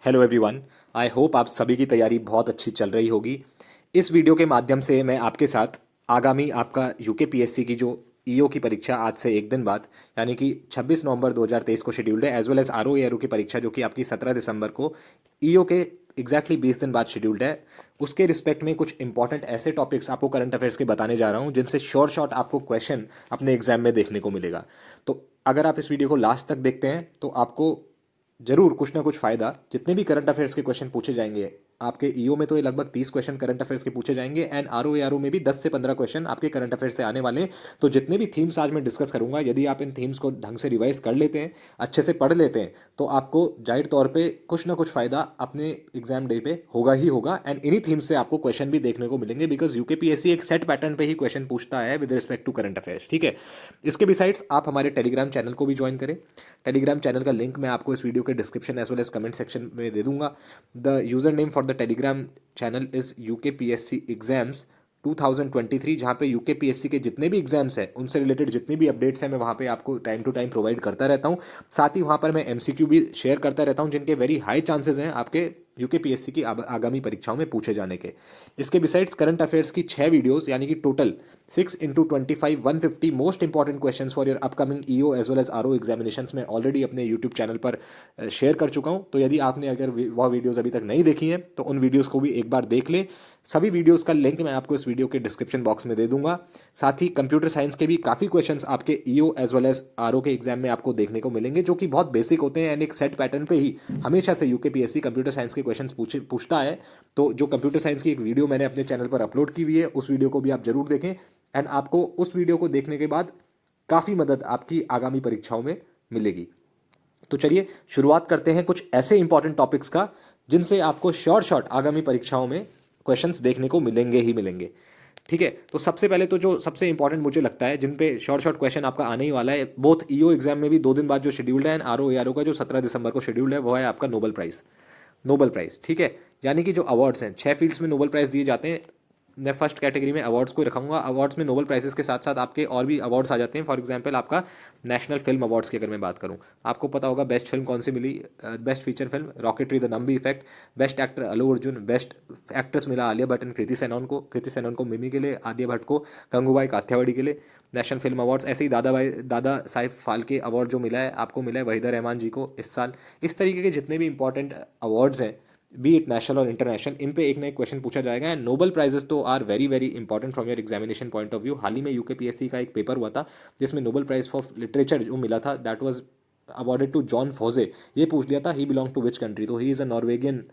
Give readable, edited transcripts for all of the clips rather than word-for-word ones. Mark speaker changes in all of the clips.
Speaker 1: Hello everyone. I hope आप सभी की तैयारी बहुत अच्छी चल रही होगी। इस वीडियो के माध्यम से मैं आपके साथ आगामी आपका यूके पीएससी की जो ईओ की परीक्षा आज से एक दिन बाद यानी कि 26 नवंबर 2023 को शेड्यूल्ड है, as well as RO ARO की परीक्षा जो कि आपकी 17 दिसंबर को ईओ के एग्जैक्टली 20 दिन बाद शेड्यूल्ड है, उसके रिस्पेक्ट में कुछ इंपॉर्टेंट ऐसे टॉपिक्स आपको करंट अफेयर्स के बताने जा रहा हूं जिनसे शॉर्ट शॉर्ट आपको क्वेश्चन अपने एग्जाम में देखने को मिलेगा। तो अगर आप इस वीडियो को लास्ट तक देखते हैं तो आपको जरूर कुछ ना कुछ फायदा। जितने भी करंट अफेयर्स के क्वेश्चन पूछे जाएंगे आपके ईओ में, तो ये लगभग 30 क्वेश्चन करंट अफेयर्स के पूछे जाएंगे, एंड आरओ में भी 10 से 15 क्वेश्चन आपके करंट अफेयर्स से आने वाले हैं। तो जितने भी थीम्स आज मैं डिस्कस करूंगा, यदि आप इन थीम्स को ढंग से रिवाइज कर लेते हैं, अच्छे से पढ़ लेते हैं, तो आपको जाहिर तौर पे कुछ ना कुछ फायदा अपने एग्जाम डे पे होगा ही होगा। एंड इन्हीं थीम्स से आपको क्वेश्चन भी देखने को मिलेंगे, बिकॉज यूकेपीएससी एक सेट पैटर्न पे ही क्वेश्चन पूछता है with respect to current affairs. ठीक है। इसके बिसाइड्स आप हमारे टेलीग्राम चैनल को भी ज्वाइन करें। टेलीग्राम चैनल का लिंक मैं आपको इस वीडियो के description as well as comment section में दे दूंगा। The user name for the Telegram channel is UKPSC exams 2023, जहाँ पे यूकेपीएससी के जितने भी एग्जाम्स हैं उनसे रिलेटेड जितनी भी अपडेट्स हैं मैं वहाँ पे आपको टाइम टू टाइम प्रोवाइड करता रहता हूँ। साथ ही वहाँ पर मैं एमसीक्यू भी शेयर करता रहता हूँ जिनके वेरी हाई चांसेस हैं आपके यूकेपीएससी की आगामी परीक्षाओं में पूछे जाने के। इसके बिसाइड्स करंट अफेयर्स की 6 वीडियोस यानी कि total 6 × 25 150 most important question for your upcoming EO as well as RO examination में ऑलरेडी अपने यूट्यूब चैनल पर शेयर कर चुका हूँ। तो यदि आपने अगर वह वीडियोस अभी तक नहीं देखी हैं तो उन वीडियोस को भी एक बार देख लें। सभी वीडियोस का लिंक मैं आपको इस वीडियो के डिस्क्रिप्शन बॉक्स में दे दूंगा। साथ ही कंप्यूटर साइंस के भी काफ़ी क्वेश्चंस आपके EO as well as RO के एग्जाम में आपको देखने को मिलेंगे, जो कि बहुत बेसिक होते हैं एंड एक सेट पैटर्न पे ही हमेशा से यूकेपीएससी कंप्यूटर साइंस के क्वेश्चंस पूछता है। तो जो कंप्यूटर साइंस की एक वीडियो मैंने अपने चैनल पर अपलोड की हुई है, उस वीडियो को भी आप जरूर देखें। एंड आपको उस वीडियो को देखने के बाद काफ़ी मदद आपकी आगामी परीक्षाओं में मिलेगी। तो चलिए शुरुआत करते हैं कुछ ऐसे इंपॉर्टेंट टॉपिक्स का जिनसे आपको शॉर्ट शॉर्ट आगामी परीक्षाओं में क्वेश्चंस देखने को मिलेंगे ही मिलेंगे। ठीक है। तो सबसे पहले तो जो सबसे इंपॉर्टेंट मुझे लगता है जिन पे शॉर्ट शॉर्ट क्वेश्चन आपका आने ही वाला है, बोथ ईओ एग्जाम में भी 2 दिन बाद जो शेड्यूल्ड है एंड आरओ एआरओ का जो 17 दिसंबर को शेड्यूल्ड है, वो है आपका नोबेल प्राइज। नोबेल प्राइज, ठीक है। यानी कि जो अवार्ड्स हैं, 6 फील्ड्स में नोबेल प्राइज दिए जाते हैं। मैं फर्स्ट कैटेगरी में अवार्ड्स को रखूंगा। अवार्ड्स में नोबेल प्राइजेस के साथ साथ आपके और भी अवार्ड्स आ जाते हैं। फॉर एग्जांपल आपका नेशनल फिल्म अवार्ड्स की अगर मैं बात करूं, आपको पता होगा बेस्ट फिल्म कौन सी मिली। Best feature film Rocketry the Nambi effect. Best actor Allu Arjun. Best actress मिला आलिया भट्ट एंड कृति सेनन को मिमी के लिए, आदिया भट्ट को गंगूबाई काठियावाड़ी के लिए। नेशनल फिल्म अवार्ड्स ऐसे ही दादा साहिब फाल्के अवार्ड जो मिला है आपको, मिला है वहीदा रहमान जी को इस साल। इस तरीके के जितने भी इंपॉर्टेंट अवार्ड्स हैं, बी इट नेशनल और इंटरनेशनल, इन पे एक ना एक क्वेश्चन पूछा जाएगा। एंड नोबल प्राइजेस तो are very very important from your examination point of view. हाल ही में यूकेपीएससी का एक पेपर हुआ था जिसमें नोबल प्राइज फॉर लिटरेचर जो मिला था, that was awarded to Jon Fosse. ये पूछ लिया था he belong to which country, तो he is a Norwegian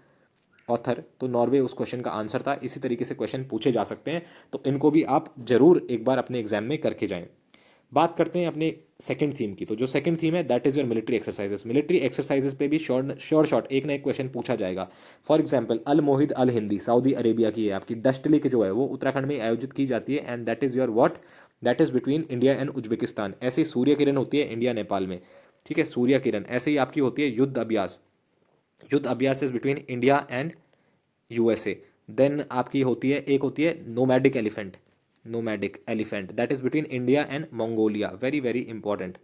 Speaker 1: author, तो नॉर्वे उस क्वेश्चन का आंसर था। इसी तरीके से क्वेश्चन पूछे जा सकते हैं, तो इनको भी आप जरूर एक बार अपने एग्जाम में करके जाएं। बात करते हैं अपने सेकंड थीम की। तो जो सेकंड थीम है that is your military exercises. Military exercises पे भी शॉर्ट एक ना एक क्वेश्चन पूछा जाएगा। For example Al Mohed Al Hindi Saudi Arabia की है आपकी, डस्ट लेक जो है वो उत्तराखंड में आयोजित की जाती है, and that is your what, that is between India and Uzbekistan. ऐसे ही सूर्य किरण होती है इंडिया नेपाल में, ठीक है, सूर्य किरण। ऐसे ही आपकी होती है युद्ध Abhyas. Yudh Abhyas is between India and USA. Then आपकी होती है, एक होती है nomadic elephant. Nomadic elephant that is between India and Mongolia, very very important,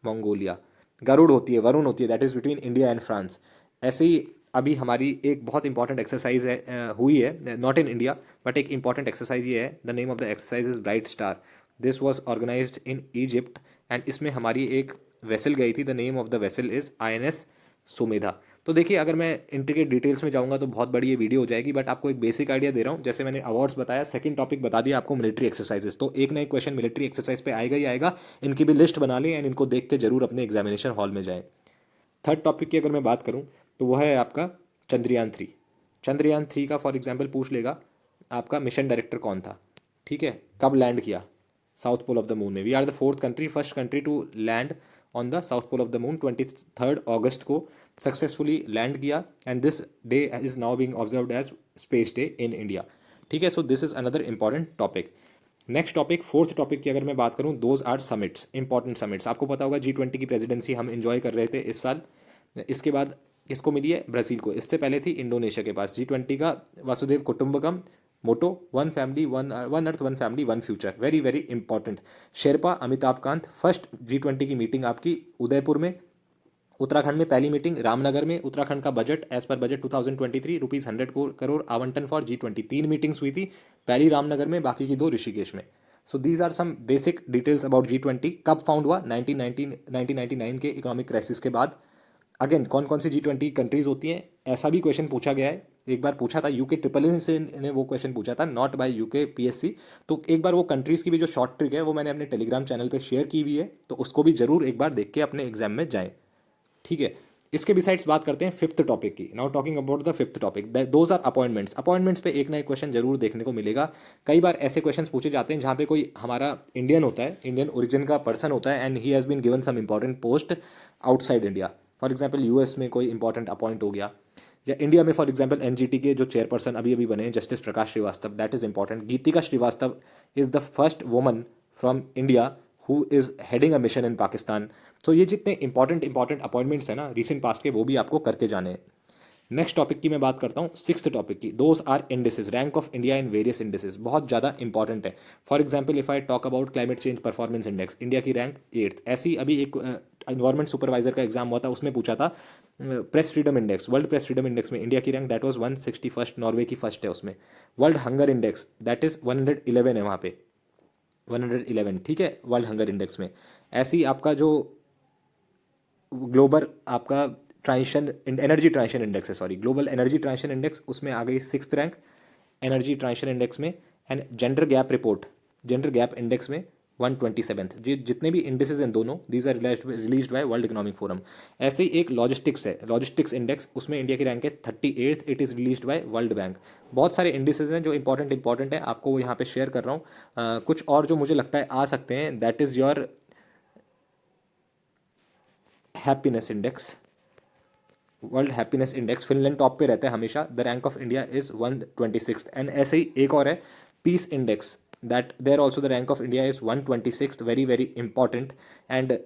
Speaker 1: Mongolia. Garuda होती है, वरुण होती है, that is between India and France. ऐसे ही अभी हमारी एक बहुत इंपॉर्टेंट एक्सरसाइज है, हुई है, नॉट इन इंडिया बट एक इंपॉर्टेंट एक्सरसाइज ये है, the name of the exercise is Bright Star. This was organised in Egypt and इसमें हमारी एक वेसल गई थी, the name of the vessel is INS Sumedha. तो देखिए अगर मैं इंट्रिकेट डिटेल्स में जाऊंगा तो बहुत बड़ी ये वीडियो हो जाएगी, बट आपको एक बेसिक आइडिया दे रहा हूँ। जैसे मैंने अवार्ड्स बताया, सेकंड टॉपिक बता दिया आपको मिलिट्री एक्सरसाइजेस, तो एक ना एक क्वेश्चन मिलिट्री एक्सरसाइज पे आएगा ही आएगा। इनकी भी लिस्ट बना लें एंड इनको देख के जरूर अपने एग्जामिनेशन हॉल में जाएं। थर्ड टॉपिक की अगर मैं बात करूँ तो वह है आपका चंद्रयान 3। चंद्रयान 3 का फॉर एग्जाम्पल पूछ लेगा आपका मिशन डायरेक्टर कौन था, ठीक है, कब लैंड किया south pole of the moon में। We are the fourth country, first country to land on the south pole of the moon. 23 अगस्त को सक्सेसफुली लैंड किया, and this day is now being observed as space day in India. ठीक है, so this is another important topic. Next topic, fourth topic की अगर मैं बात करूं, those are summits, important summits. आपको पता होगा G20 की प्रेसिडेंसी हम इंजॉय कर रहे थे इस साल। इसके बाद किसको मिली है, ब्राज़ील को। इससे पहले थी इंडोनेशिया के पास। G20 का Vasudhaiva Kutumbakam motto, one family one earth one family one future, very very important. Sherpa Amitabh Kant, first G20 की मीटिंग आपकी उदयपुर में उत्तराखंड में पहली मीटिंग रामनगर में। उत्तराखंड का budget as per budget 2023 rupees 100 crore आवंटन फॉर G20। 3 मीटिंग्स हुई थी, पहली रामनगर में, बाकी की 2 ऋषिकेश में। So these are some basic details about G20। कब फाउंड हुआ? 1999 के इकोनॉमिक क्राइसिस के बाद। अगेन, कौन कौन सी G20 कंट्रीज होती हैं, ऐसा भी क्वेश्चन पूछा गया है। एक बार पूछा था यूके ट्रिपल एन से ने वो क्वेश्चन पूछा था, नॉट बाय यूके पीएससी। तो एक बार वो कंट्रीज़ की भी जो शॉर्ट ट्रिक है वो मैंने अपने टेलीग्राम चैनल पे शेयर की हुई है, तो उसको भी जरूर एक बार देख के अपने एग्जाम में जाएं। ठीक है, इसके बिसाइड्स बात करते हैं फिफ्थ टॉपिक की। Now talking about the fifth topic, those are appointments. Appointments पे एक ना एक क्वेश्चन जरूर देखने को मिलेगा। कई बार ऐसे क्वेश्चंस पूछे जाते हैं जहाँ पे कोई हमारा इंडियन होता है, इंडियन ओरिजिन का पर्सन होता है, and he has been given some important post outside India. For example US में कोई इंपॉर्टेंट अपॉइंट हो गया, या इंडिया में फॉर एग्जाम्पल एनजीटी के जो चेयरपर्सन अभी अभी बने हैं, justice Prakash Shrivastava, that is important. Geetika Shrivastava is the first woman from India who is heading a mission in Pakistan. तो ये जितने इंपॉर्टेंट अपॉइंटमेंट्स हैं ना रिसेंट पास्ट के, वो भी आपको करके जाने हैं। नेक्स्ट टॉपिक की मैं बात करता हूँ, सिक्स्थ टॉपिक की। Those are indices, rank of India in various indices, बहुत ज़्यादा इंपॉर्टेंट है। For example if I talk about climate change performance index, India की रैंक 8th। ऐसी अभी एक इन्वायरमेंट सुपरवाइजर का एग्जाम हुआ था, उसमें पूछा था press freedom index, world press freedom index में इंडिया की rank that was 161st, Norway की फर्स्ट है उसमें। World hunger index that is 111 है वहाँ पे, 111, ठीक है, वर्ल्ड हंगर इंडेक्स में। ऐसी आपका जो ग्लोबल आपका ट्रांजिशन एनर्जी ट्रांजिशन इंडेक्स है, sorry, global energy transition index, उसमें आ गई 6th rank energy transition index में। And gender gap report, gender gap index में 127th। जितने भी इंडेक्सेस हैं दोनों, these are released by World Economic Forum. ऐसे ही एक लॉजिस्टिक्स है, लॉजिस्टिक्स इंडेक्स, उसमें इंडिया की रैंक है 38th, it is released by World Bank. बहुत सारे इंडेक्सेस हैं जो इंपॉर्टेंट है, आपको वो यहाँ पे शेयर कर रहा हूँ। कुछ और जो मुझे लगता है आ सकते हैं, that is your happiness index, world happiness index, Finland top पे रहता है हमेशा, the rank of India is 126th। And ऐसे ही एक और है peace index, that there also the rank of India is 126th, very very important. And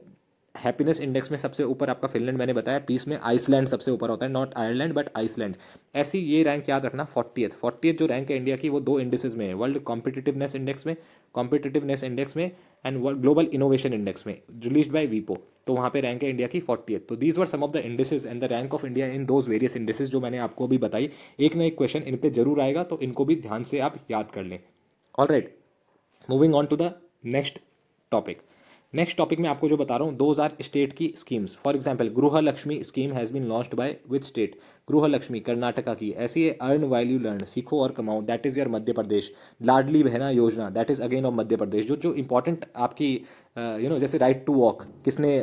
Speaker 1: happiness index में सबसे ऊपर आपका फिनलैंड मैंने बताया, पीस में आइसलैंड सबसे ऊपर होता है, नॉट आयरलैंड बट आइसलैंड। ऐसी ये रैंक याद रखना, 40th जो रैंक है इंडिया की, वो 2 इंडेक्सेस में है, वर्ल्ड कॉम्पिटिटिवनेस इंडेक्स में and world global innovation index में, रिलीज्ड बाय वीपो। तो वहाँ पे रैंक है इंडिया की 40th। तो these were some of the indices and the rank of India in those various indices जो मैंने आपको अभी बताई। एक ना एक क्वेश्चन इन पे जरूर आएगा, तो इनको भी ध्यान से आप याद कर लें। Alright, moving on to the next topic. Next topic में आपको जो बता रहा हूँ, दोज आर स्टेट की schemes. For example Gruha Lakshmi scheme has been launched by which state? Gruha Lakshmi Karnataka की। ऐसी है अर्न वाइल यू लर्न, सीखो और कमाओ, that is your Madhya Pradesh. Ladli Behna Yojana, that is again of Madhya Pradesh. जो जो इंपॉर्टेंट आपकी जैसे राइट टू वॉक किसने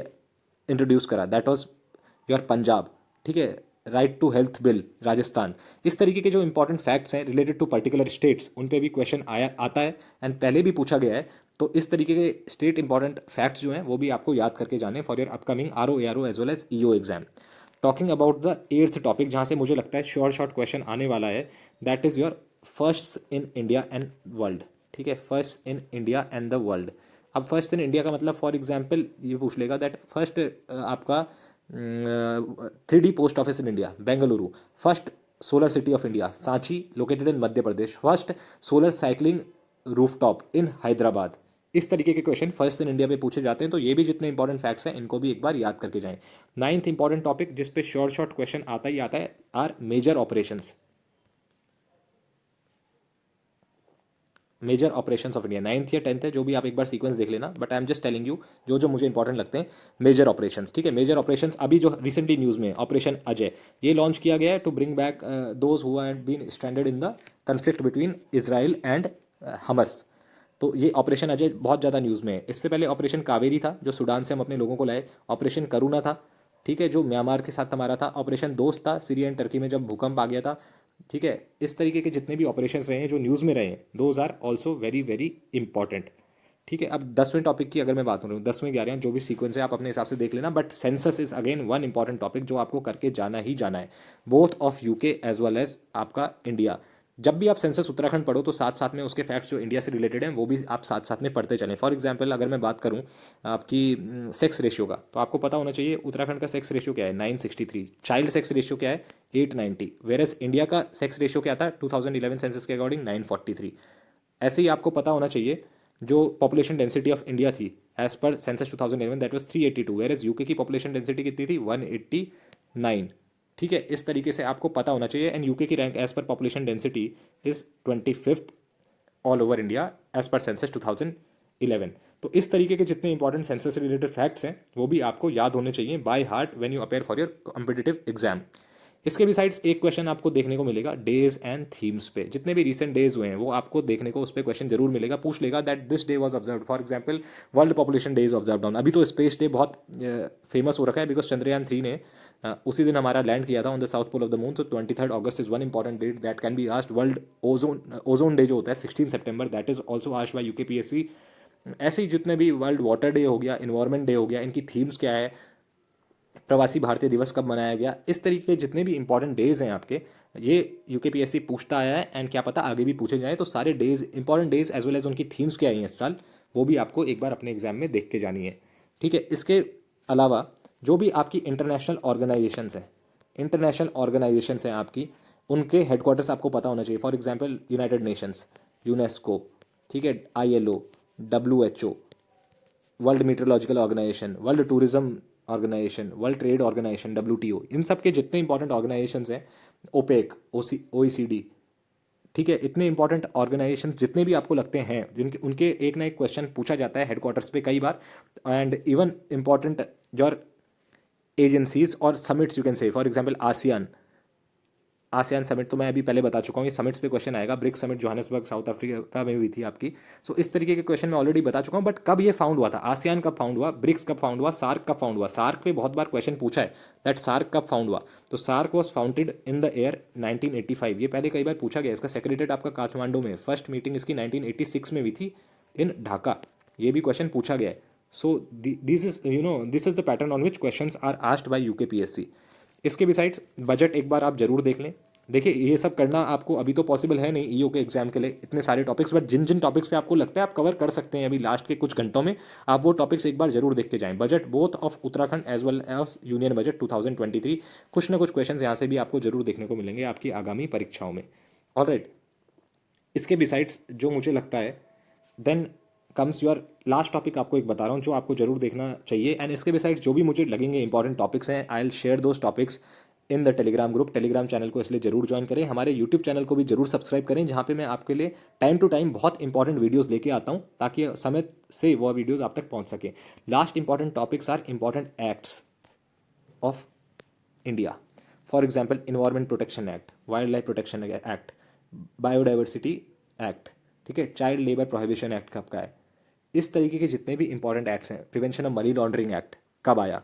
Speaker 1: इंट्रोड्यूस करा? That was your Punjab. ठीक है, right to health bill Rajasthan. इस तरीके के जो इंपॉर्टेंट फैक्ट्स हैं रिलेटेड टू पर्टिकुलर स्टेट्स, उन पे भी क्वेश्चन आया आता है एंड पहले भी पूछा गया है। तो इस तरीके के स्टेट इंपॉर्टेंट फैक्ट्स जो हैं वो भी आपको याद करके जाने for your upcoming RO ARO as well as EO exam. Talking about the 8th topic, जहाँ से मुझे लगता है शॉर्ट क्वेश्चन आने वाला है, that is your first in India and world. ठीक है, first in India and the world. अब फर्स्ट इन इंडिया का मतलब फॉर एग्जाम्पल ये पूछ लेगा दैट फर्स्ट आपका 3D post office in India Bengaluru, first solar city of India Sanchi located in Madhya Pradesh, first solar cycling rooftop in Hyderabad. इस तरीके के क्वेश्चन फर्स्ट इन इंडिया पे पूछे जाते हैं। तो ये भी जितने इंपॉर्टेंट फैक्ट्स हैं इनको भी एक बार याद करके जाएं। 9th इंपॉर्टेंट टॉपिक जिस पे शॉर्ट क्वेश्चन आता ही आता है are major operations. Major operations of India 9th या 10th है, जो भी आप एक बार सीक्वेंस देख लेना, but I am just telling you जो जो मुझे इंपॉर्टेंट लगते हैं मेजर ऑपरेशंस। ठीक है, मेजर ऑपरेशंस अभी जो रिसेंटली न्यूज़ में ऑपरेशन अजय ये लॉन्च किया गया है to bring back those who had been stranded in the conflict between Israel and Hamas. तो ये ऑपरेशन अजय बहुत ज़्यादा न्यूज़ में है। इससे पहले ऑपरेशन कावेरी था जो सूडान से हम अपने लोगों को लाए, ऑपरेशन करुणा था, ठीक है, जो म्यांमार के साथ हमारा था, ऑपरेशन दोस्त था सीरिया एंड टर्की में जब भूकंप आ गया था। ठीक है, इस तरीके के जितने भी ऑपरेशंस रहे हैं जो न्यूज़ में रहे हैं, those are also very very important. ठीक है, अब 10वें टॉपिक की अगर मैं बात करूँ, 10वें 11वें जो भी सीक्वेंस है आप अपने हिसाब से देख लेना, but census is again one important topic जो आपको करके जाना ही जाना है, both of UK as well as आपका इंडिया। जब भी आप सेंसस उत्तराखंड पढ़ो तो साथ साथ में उसके फैक्ट्स जो इंडिया से रिलेटेड हैं वो भी आप साथ साथ में पढ़ते चलें। फॉर एग्जांपल अगर मैं बात करूं आपकी सेक्स रेशियो का, तो आपको पता होना चाहिए उत्तराखंड का सेक्स रेशियो क्या है, 963। चाइल्ड सेक्स रेशियो क्या है, 890। वेरस इंडिया का सेक्स रेशियो क्या था 2011 सेंसस के अकॉर्डिंग, 943। ऐसे ही आपको पता होना चाहिए जो पॉपुलेशन डेंसिटी ऑफ इंडिया थी as per census 2011 that was 382, whereas UK की पॉपुलेशन डेंसिटी कितनी थी 189। ठीक है, इस तरीके से आपको पता होना चाहिए। एंड यूके की rank as per population density is 25th all over India as per census 2011। तो इस तरीके के जितने इंपॉर्टेंट सेंसस से रिलेटेड फैक्ट्स हैं वो भी आपको याद होने चाहिए by heart when you appear for your competitive exam. इसके बिसाइड्स एक क्वेश्चन आपको देखने को मिलेगा डेज एंड थीम्स पे, जितने भी रिसेंट डेज हुए हैं वो आपको देखने को उस पर क्वेश्चन जरूर मिलेगा, पूछ लेगा that this day was observed, for example world population days observed on. अभी तो स्पेस डे बहुत फेमस हो रखा है बिकॉज चंद्रयान 3 ने उसी दिन हमारा लैंड किया था on the south pole of the moon. तो 23 अगस्त is one important date that can be asked. World Ozone Day जो होता है 16 सितंबर, that is also asked by UKPSC. ऐसे ही जितने भी वर्ल्ड वाटर डे हो गया, इन्वायरमेंट डे हो गया, इनकी थीम्स क्या है, प्रवासी भारतीय दिवस कब मनाया गया, इस तरीके के जितने भी इंपॉर्टेंट डेज हैं आपके, ये यूकेपीएससी पूछता आया है। एंड क्या पता आगे भी पूछे जाए, तो सारे days important days as well as उनकी थीम्स क्या आई हैं इस साल, वो भी आपको एक बार अपने एग्जाम में देख के जानी है। ठीक है, इसके अलावा जो भी आपकी इंटरनेशनल ऑर्गेनाइजेशंस हैं, इंटरनेशनल ऑर्गेनाइजेशंस हैं आपकी, उनके हेडक्वार्टर्स आपको पता होना चाहिए। For example United Nations, UNESCO, ठीक है, ILO, WHO, World Meteorological Organisation, World Tourism Organisation, World Trade Organisation WTO, इन सब के जितने इंपॉर्टेंट ऑर्गेनाइजेशंस हैं, ओपेक, ओईसीडी, ठीक है, इतने इंपॉर्टेंट ऑर्गेनाइजेशन जितने भी आपको लगते हैं जिनके उनके एक ना एक क्वेश्चन पूछा जाता है हेडक्वार्टर्स पे कई बार। And even important your agencies और summits you can say, for example ASEAN, ASEAN summit तो मैं अभी पहले बता चुका हूँ, ये समिट्स पे क्वेश्चन आएगा। BRICS summit Johannesburg South Africa में हुई थी आपकी। सो इस तरीके के क्वेश्चन मैं ऑलरेडी बता चुका हूँ। बट कब ये फाउंड हुआ था, आसियान कब फाउंड हुआ, ब्रिक्स कब फाउंड हुआ, सार्क कब फाउंड हुआ, सार्क पे बहुत बार क्वेश्चन पूछा है दैट सार्क कब फाउंड हुआ। तो SAARC was founded in the year 1985, ये पहले कई बार पूछा गया। इसका सेक्रेटरीट आपका काठमांडू में, फर्स्ट मीटिंग इसकी 1986 में हुई थी इन ढाका, ये भी क्वेश्चन पूछा गया है। So this is the pattern on which question are asked by UKPSC. इसके बिसाइड्स बजट एक बार आप जरूर देख लें। देखिए ये सब करना आपको अभी तो पॉसिबल है नहीं ईओ के एग्जाम के लिए इतने सारे टॉपिक्स, बट जिन जिन टॉपिक्स से आपको लगता है आप कवर कर सकते हैं अभी लास्ट के कुछ घंटों में, आप वो टॉपिक्स एक बार जरूर देख के जाएं। Budget both of Uttarakhand as well as union budget 2023, कुछ ना कुछ क्वेश्चन यहाँ से भी आपको जरूर देखने को मिलेंगे आपकी आगामी परीक्षाओं में। ऑलराइट, इसके बिसाइड्स जो मुझे लगता है then comes your last topic, आपको एक बता रहा हूँ जो आपको जरूर देखना चाहिए। एंड इसके बिसाइड्स जो भी मुझे लगेंगे इंपॉर्टेंट टॉपिक्स हैं, I will share those topics in the Telegram group. Telegram channel को इसलिए जरूर ज्वाइन करें, हमारे यूट्यूब चैनल को भी जरूर सब्सक्राइब करें, जहाँ पे मैं आपके लिए टाइम टू टाइम बहुत इंपॉर्टेंट वीडियोस लेके आता हूँ ताकि समय से वो वीडियोस आप तक पहुँच सके। Last important topics are important acts of India, for example environment protection act, wildlife protection act, biodiversity act, ठीक है, चाइल्ड लेबर प्रोहिबिशन एक्ट कब का है, इस तरीके के जितने भी इंपॉर्टेंट एक्ट्स हैं, prevention of money laundering act कब आया,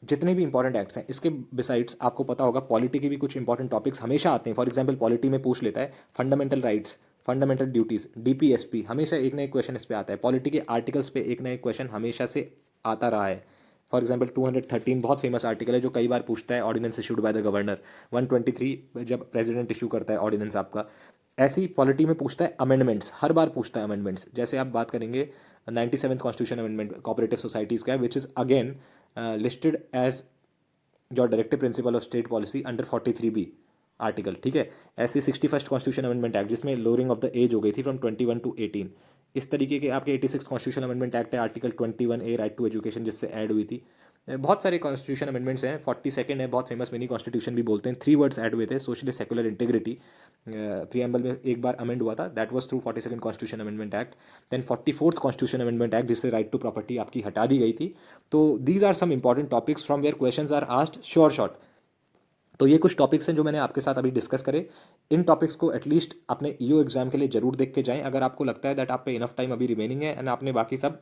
Speaker 1: जितने भी इंपॉर्टेंट एक्ट्स हैं। इसके बिसाइड्स आपको पता होगा पॉलिटी के भी कुछ इंपॉर्टेंट टॉपिक्स हमेशा आते हैं। फॉर एग्जांपल पॉलिटी में पूछ लेता है fundamental rights, fundamental duties, DPSP, हमेशा एक ना एक क्वेश्चन इस पे आता है। पॉलिटी के आर्टिकल्स पे एक ना एक क्वेश्चन हमेशा से आता रहा है। फॉर एग्जाम्पल 213 बहुत फेमस आर्टिकल है जो कई बार पूछता है, ordinance issued by the governor. 123 जब प्रेसिडेंट इशू करता है ऑर्डिनेंस आपका। ऐसी पॉलिटी में पूछता है अमेंडमेंट्स, हर बार पूछता है अमेंडमेंट्स। जैसे आप बात करेंगे 97th constitution amendment cooperative societies का है, which is again listed as your directive principle of state policy under 43B article, ठीक है। ऐसे 61st कॉन्स्टिट्यूशन अमेंडमेंट एक्ट जिसमें लोअरिंग ऑफ द एज हो गई थी फ्रॉम 21 to 18। इस तरीके के आपके 86 कॉन्स्टिट्यूशन अमेंडमेंट एक्ट है, article 21A right to education जिससे ऐड हुई थी। बहुत सारे कॉन्स्टिट्यूशन अमेंडमेंट्स हैं। 42nd है बहुत फेमस, मिनी कॉन्स्टिट्यूशन भी बोलते हैं। 3 वर्ड्स ऐड हुए थे, सोशली सेकुलर इंटीग्रिटी, प्रीएम्बल में एक बार अमेंड हुआ था, that was through 42nd constitution amendment act. Then 44th constitution amendment act जिससे राइट टू प्रॉपर्टी आपकी हटा दी गई थी। तो these are some important topics from where questions are asked sure shot. तो ये कुछ टॉपिक्स हैं जो मैंने आपके साथ अभी डिस्कस करे। इन टॉपिक्स को एटलीस्ट अपने ईओ एग्जाम के लिए जरूर देख के जाएं अगर आपको लगता है दैट आप पे इनफ टाइम अभी रिमेनिंग है एंड आपने बाकी सब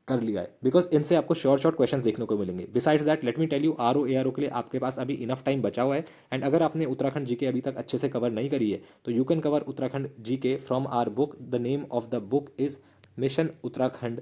Speaker 1: कर लिया है, बिकॉज इनसे आपको शॉर्ट शॉर्ट क्वेश्चंस देखने को मिलेंगे। Besides that let me tell you RO के लिए आपके पास अभी इनफ टाइम बचा हुआ है। एंड अगर आपने उत्तराखंड जीके अभी तक अच्छे से कवर नहीं करी है तो you can cover Uttarakhand GK from our book. The name of the book is mission Uttarakhand,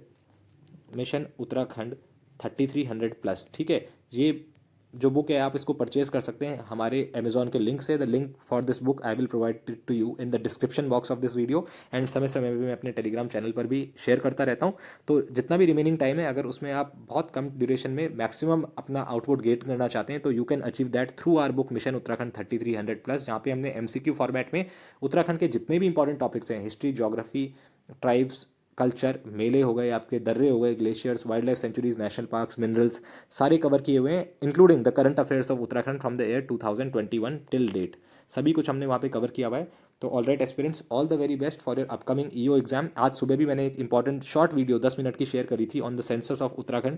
Speaker 1: mission Uttarakhand 3300+, ठीक है। ये जो बुक है आप इसको परचेज कर सकते हैं हमारे अमेजॉन के लिंक से। The link for this book I will provide to you in the description box of this video. And समय समय में मैं अपने टेलीग्राम चैनल पर भी शेयर करता रहता हूँ। तो जितना भी रिमेनिंग टाइम है अगर उसमें आप बहुत कम ड्यूरेशन में मैक्सिमम अपना आउटपुट गेट करना चाहते हैं तो you can achieve that through our book mission Uttarakhand 3300+, जहाँ पे हमने MCQ फॉर्मेट में उत्तराखंड के जितने भी इंपॉर्टेंट टॉपिक्स हैं, हिस्ट्री, ज्योग्राफी, ट्राइब्स, कल्चर, मेले हो गए, आपके दर्रे हो गए, glaciers, wild life sanctuaries, national parks, minerals, सारे कवर किए हुए हैं, including the current affairs of Uttarakhand from the year 2021 till date. सभी कुछ हमने वहाँ पे कवर किया हुआ है। तो all right aspirants, all the very best for your upcoming EO exam. आज सुबह भी मैंने एक इंपॉर्टेंट शॉर्ट वीडियो 10 मिनट की शेयर करी थी on the census of Uttarakhand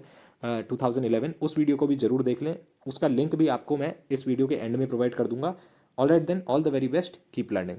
Speaker 1: 2011। उस वीडियो को भी जरूर देख लें, उसका लिंक भी आपको मैं इस वीडियो के एंड में प्रोवाइड कर दूंगा। All right then, all the very best, keep learning.